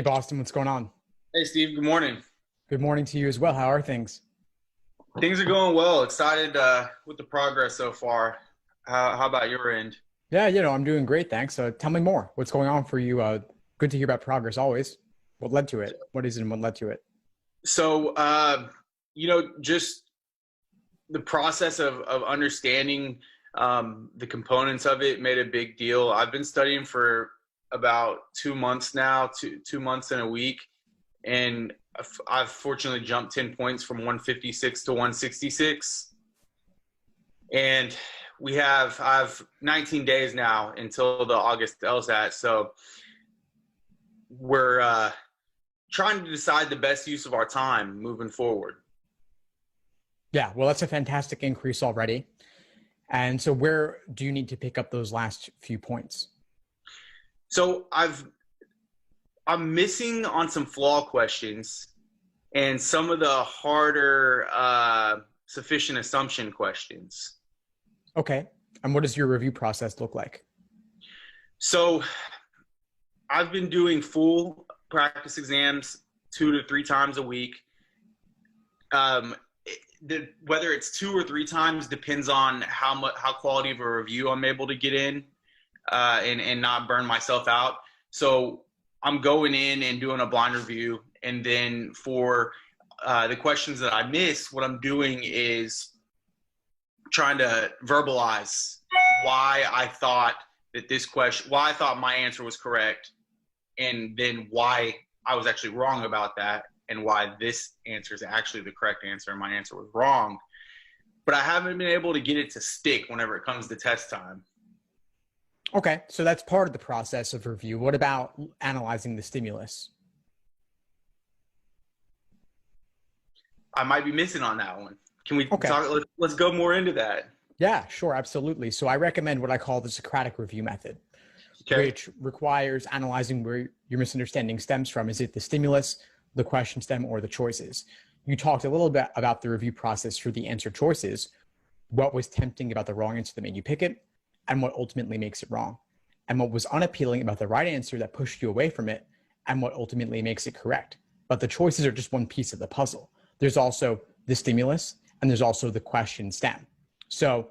Boston, what's going on? Hey, Steve. Good morning. Good morning to you as well. How are things? Things are going well. Excited with the progress so far. How about your end? Yeah, I'm doing great, thanks. Tell me more. What's going on for you? Good to hear about progress always. What led to it? What is it and what led to it? So, just the process of understanding the components of it made a big deal. I've been studying for about 2 months now, two months and a week, and I've fortunately jumped 10 points from 156 to 166. And I've 19 days now until the August LSAT. So we're trying to decide the best use of our time moving forward. Yeah, well, that's a fantastic increase already. And so where do you need to pick up those last few points? So I'm missing on some flaw questions and some of the harder sufficient assumption questions. Okay. And what does your review process look like? So I've been doing full practice exams 2 to 3 times a week. Whether it's 2 or 3 times depends on how quality of a review I'm able to get in and not burn myself out. So I'm going in and doing a blind review, and then for the questions that I miss, what I'm doing is trying to verbalize why I thought why I thought my answer was correct, and then why I was actually wrong about that, and why this answer is actually the correct answer and my answer was wrong. But I haven't been able to get it to stick whenever it comes to test time. Okay, so that's part of the process of review. What about analyzing the stimulus? I might be missing on that one. Can we Okay. talk? Let's go more into that. Yeah, sure, absolutely. So I recommend what I call the Socratic review method, Okay. which requires analyzing where your misunderstanding stems from. Is it the stimulus, the question stem, or the choices? You talked a little bit about the review process for the answer choices. What was tempting about the wrong answer that made you pick it, and what ultimately makes it wrong? And what was unappealing about the right answer that pushed you away from it, and what ultimately makes it correct? But the choices are just one piece of the puzzle. There's also the stimulus, and there's also the question stem. So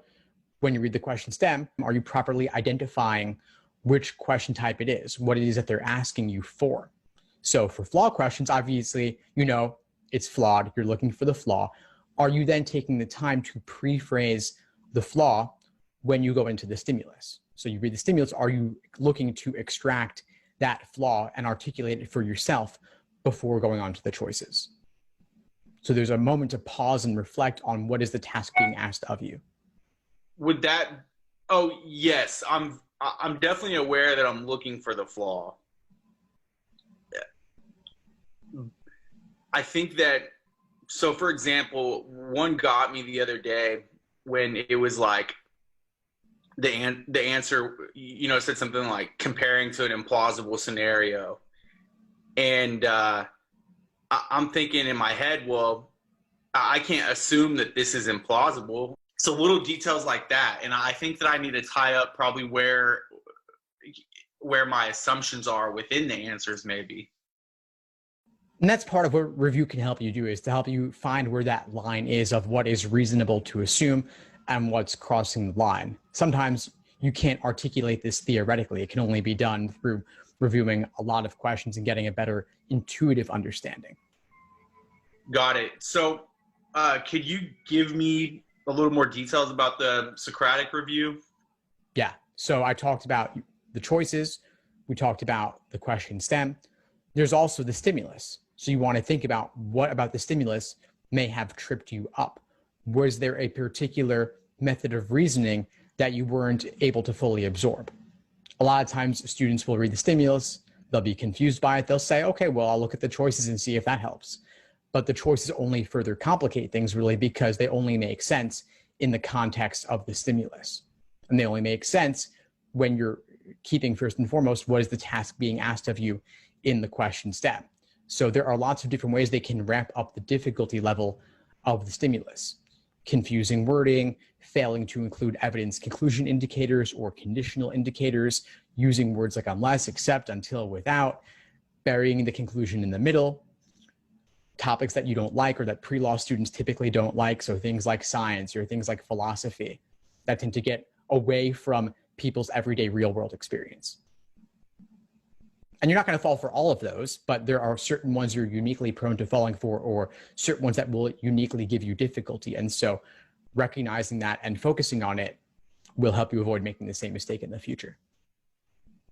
when you read the question stem, are you properly identifying which question type it is, what it is that they're asking you for? So for flaw questions, obviously, it's flawed. You're looking for the flaw. Are you then taking the time to pre-phrase the flaw when you go into the stimulus? So you read the stimulus. Are you looking to extract that flaw and articulate it for yourself before going on to the choices? So there's a moment to pause and reflect on what is the task being asked of you. Oh, yes, I'm definitely aware that I'm looking for the flaw. I think that, so for example, one got me the other day when it was like the answer, said something like comparing to an implausible scenario. And I'm thinking in my head, well, I can't assume that this is implausible. So little details like that. And I think that I need to tie up probably where my assumptions are within the answers maybe. And that's part of what review can help you do, is to help you find where that line is of what is reasonable to assume and what's crossing the line. Sometimes you can't articulate this theoretically. It can only be done through reviewing a lot of questions and getting a better intuitive understanding. Got it. So could you give me a little more details about the Socratic review? Yeah. So I talked about the choices. We talked about the question stem. There's also the stimulus. So you want to think about what about the stimulus may have tripped you up. Was there a particular method of reasoning that you weren't able to fully absorb? A lot of times students will read the stimulus, they'll be confused by it, they'll say, okay, well, I'll look at the choices and see if that helps. But the choices only further complicate things, really, because they only make sense in the context of the stimulus. And they only make sense when you're keeping first and foremost what is the task being asked of you in the question stem. So there are lots of different ways they can ramp up the difficulty level of the stimulus. Confusing wording, failing to include evidence conclusion indicators or conditional indicators, using words like unless, except, until, without, burying the conclusion in the middle, topics that you don't like or that pre-law students typically don't like, so things like science or things like philosophy that tend to get away from people's everyday real-world experience. And you're not going to fall for all of those, but there are certain ones you're uniquely prone to falling for, or certain ones that will uniquely give you difficulty. And so recognizing that and focusing on it will help you avoid making the same mistake in the future.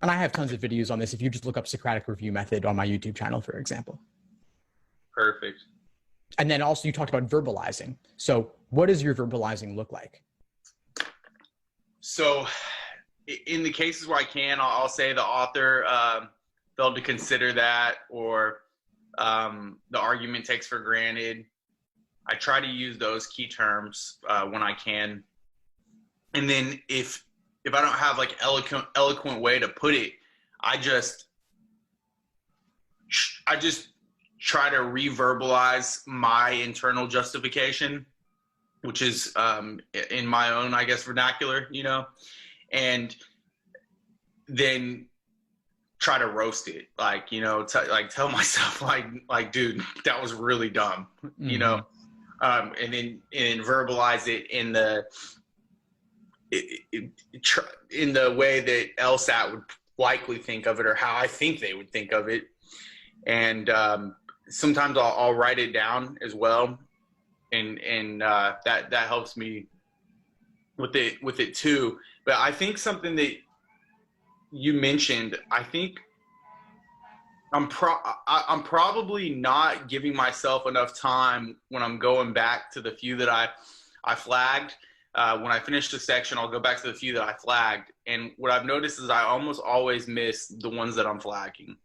And I have tons of videos on this if you just look up Socratic review method on my YouTube channel, for example. Perfect. And then also you talked about verbalizing. So what does your verbalizing look like? So in the cases where I can, I'll say the author failed to consider that, or the argument takes for granted. I try to use those key terms when I can. And then if I don't have like eloquent way to put it, I just try to reverbalize my internal justification, which is in my own, I guess, vernacular, you know, and then try to roast it, like, you know, tell myself like, dude, that was really dumb, you know, and then verbalize it in the way that LSAT would likely think of it, or how I think they would think of it. And sometimes I'll write it down as well, and that helps me with it too. But I think something that you mentioned, I think I'm probably not giving myself enough time when I'm going back to the few that I flagged. When I finish the section, I'll go back to the few that I flagged. And what I've noticed is I almost always miss the ones that I'm flagging.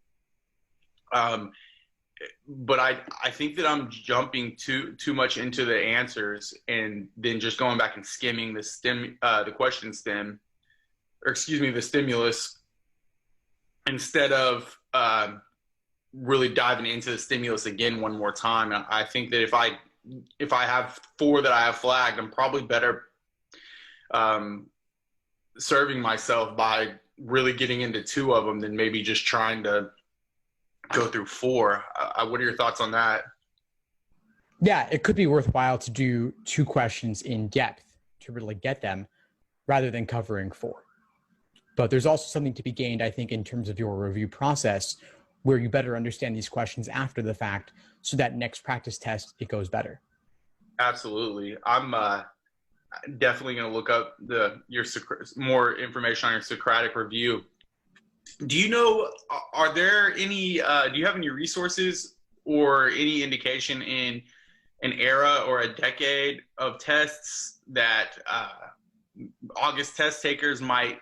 But I think that I'm jumping too much into the answers, and then just going back and skimming the question stem, or excuse me, the stimulus, instead of really diving into the stimulus again one more time. I think that if I have 4 that I have flagged, I'm probably better serving myself by really getting into 2 of them than maybe just trying to go through 4. What are your thoughts on that? Yeah, it could be worthwhile to do 2 questions in depth to really get them, rather than covering 4. But there's also something to be gained, I think, in terms of your review process, where you better understand these questions after the fact, so that next practice test, it goes better. Absolutely. I'm definitely going to look up more information on your Socratic review. Do you know, are there any, do you have any resources or any indication in an era or a decade of tests that August test takers might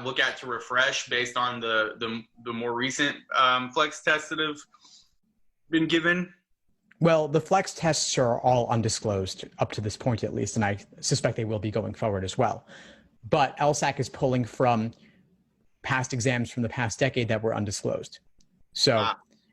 look at to refresh based on the more recent flex tests that have been given? Well, the flex tests are all undisclosed up to this point, at least, and I suspect they will be going forward as well. But LSAC is pulling from past exams from the past decade that were undisclosed. So,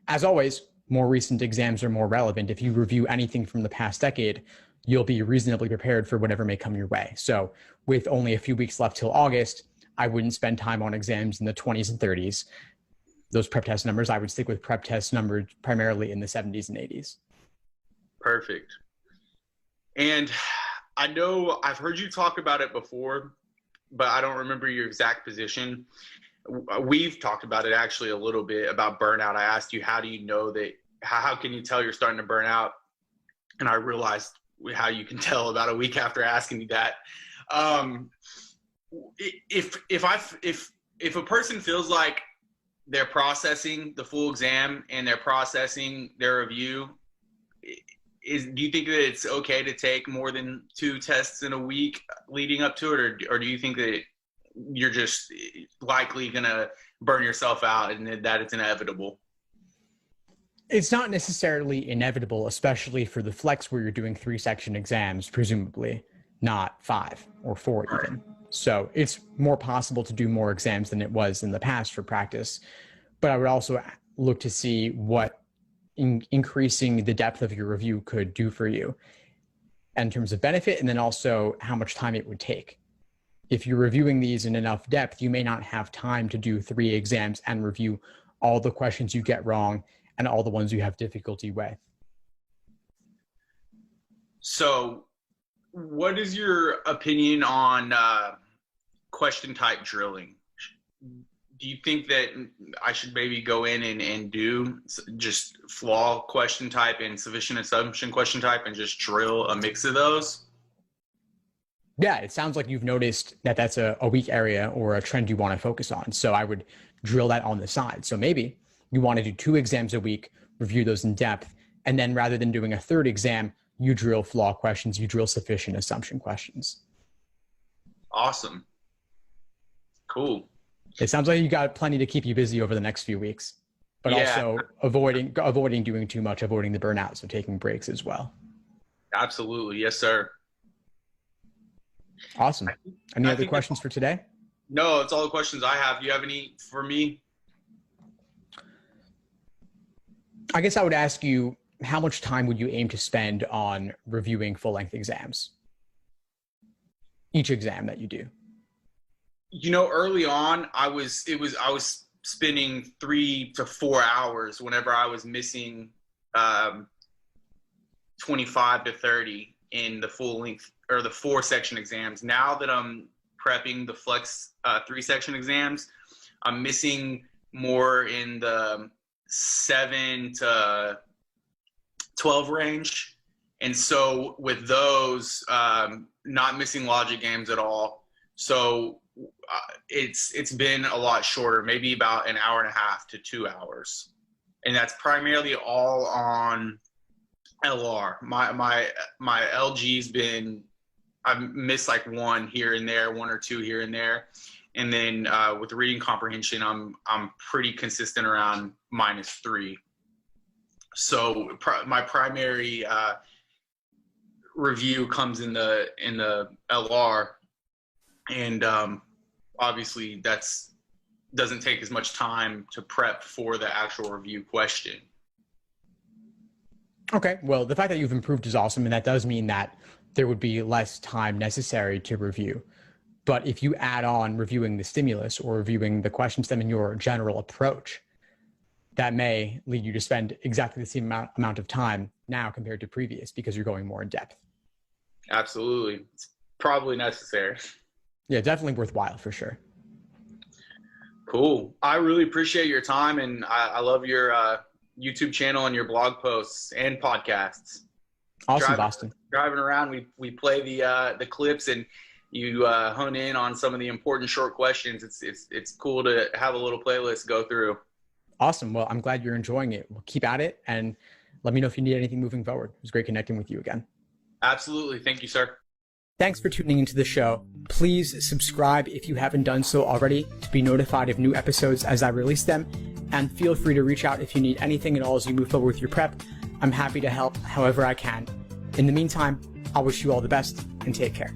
as always, more recent exams are more relevant. If you review anything from the past decade, you'll be reasonably prepared for whatever may come your way. So, with only a few weeks left till August, I wouldn't spend time on exams in the 20s and 30s. Those prep test numbers, I would stick with prep test numbers primarily in the 70s and 80s. Perfect. And I know I've heard you talk about it before, but I don't remember your exact position. We've talked about it actually a little bit about burnout. I asked you, how do you know that, how can you tell you're starting to burn out? And I realized how you can tell about a week after asking you that. If a person feels like they're processing the full exam and they're processing their review, do you think that it's okay to take more than 2 tests in a week leading up to it, or do you think that you're just likely going to burn yourself out and that it's inevitable? It's not necessarily inevitable, especially for the flex where you're doing 3-section exams, presumably, not 5 or 4 even. So it's more possible to do more exams than it was in the past for practice. But I would also look to see what increasing the depth of your review could do for you in terms of benefit, and then also how much time it would take. If you're reviewing these in enough depth, you may not have time to do 3 exams and review all the questions you get wrong and all the ones you have difficulty with. So what is your opinion on question type drilling? Do you think that I should maybe go in and do just flaw question type and sufficient assumption question type and just drill a mix of those? Yeah, it sounds like you've noticed that that's a weak area or a trend you want to focus on. So I would drill that on the side. So maybe you want to do 2 exams a week, review those in depth, and then rather than doing a 3rd exam, you drill flaw questions, you drill sufficient assumption questions. Awesome. Cool. It sounds like you got plenty to keep you busy over the next few weeks, but also avoiding doing too much, avoiding the burnout. So taking breaks as well. Absolutely. Yes, sir. Awesome. Any other questions for today? No, it's all the questions I have. Do you have any for me? I guess I would ask you, how much time would you aim to spend on reviewing full-length exams? Each exam that you do. You know, early on, I was spending 3 to 4 hours whenever I was missing 25 to 30 in the full length or the 4 section exams. Now that I'm prepping the flex 3 section exams, I'm missing more in the 7 to 12 range. And so with those, not missing logic games at all. So it's been a lot shorter, maybe about an hour and a half to 2 hours. And that's primarily all on LR. My LG's been, I've missed like 1 here and there, 1 or 2 here and there. And then with reading comprehension, I'm pretty consistent around -3. So my primary review comes in the LR, and obviously doesn't take as much time to prep for the actual review question. Okay, well, the fact that you've improved is awesome, and that does mean that there would be less time necessary to review. But if you add on reviewing the stimulus or reviewing the question stem in your general approach, that may lead you to spend exactly the same amount of time now compared to previous, because you're going more in depth. Absolutely. It's probably necessary. Yeah, definitely worthwhile for sure. Cool. I really appreciate your time, and I love your YouTube channel and your blog posts and podcasts. Awesome, Boston. Driving around, we play the clips, and you hone in on some of the important short questions. It's cool to have a little playlist go through. Awesome. Well, I'm glad you're enjoying it. We'll keep at it, and let me know if you need anything moving forward. It was great connecting with you again. Absolutely. Thank you, sir. Thanks for tuning into the show. Please subscribe if you haven't done so already to be notified of new episodes as I release them. And feel free to reach out if you need anything at all as you move forward with your prep. I'm happy to help however I can. In the meantime, I'll wish you all the best and take care.